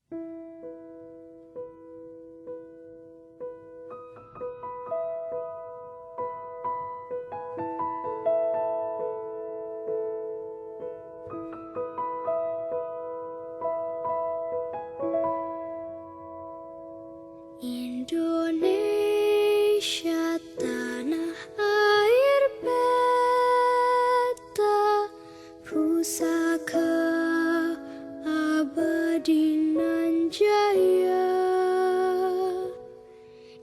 Indonesia tanah air beta, pusaka abadi nan jaya.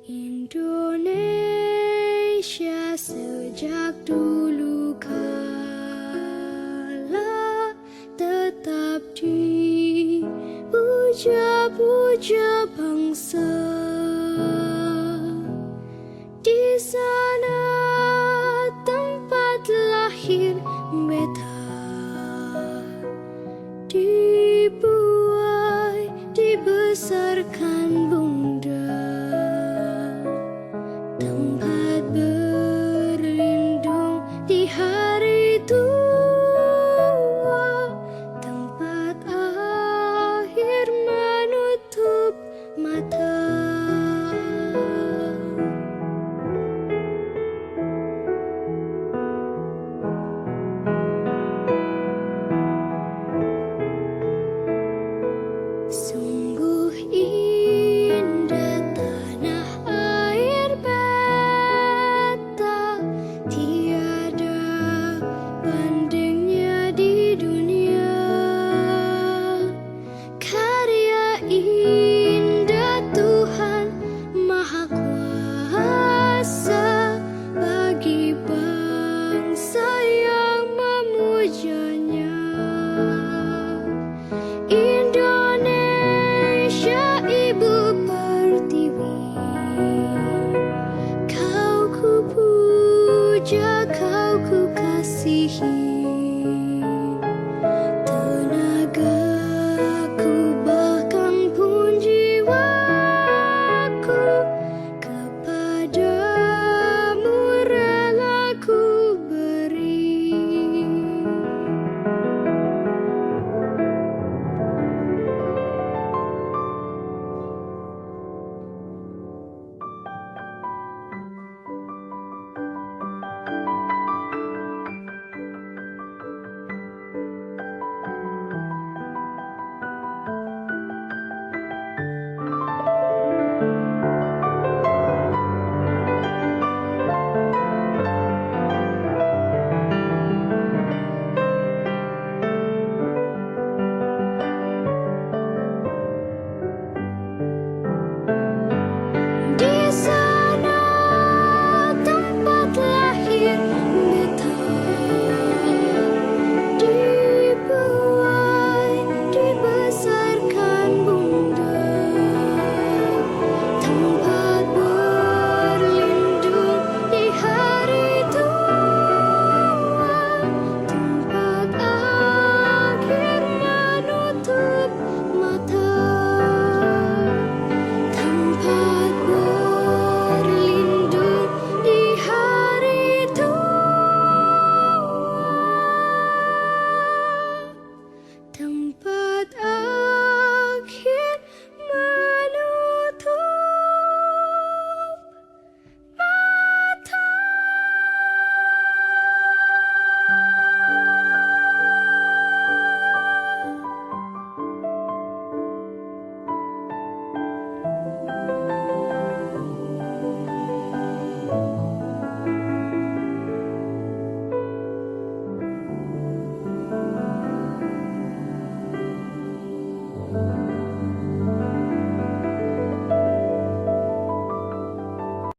Indonesia sejak dulu kala tetap dipuja-puja bangsa. Di sana tempat lahir beta, dibuai, dibesarkan bunda, tempat berlindung di hari tua, tempat akhir menutup mata. Sungguh indah tanah air beta, tiada bandingnya di dunia. Karya indah Tuhan Maha Kuasa bagi bangsa yang memujanya. Indonesia Ibu Pertiwi, kau ku puja, kau ku kasihi. Tenagaku bahkan pun jiwaku kepadamu rela ku beri. Di sana tempat lahir beta, dibuai, dibesarkan bunda, tempat berlindung di hari tua, tempat akhir menutup mata, tempat berlindung di hari tua, tempat akhir menutup mata.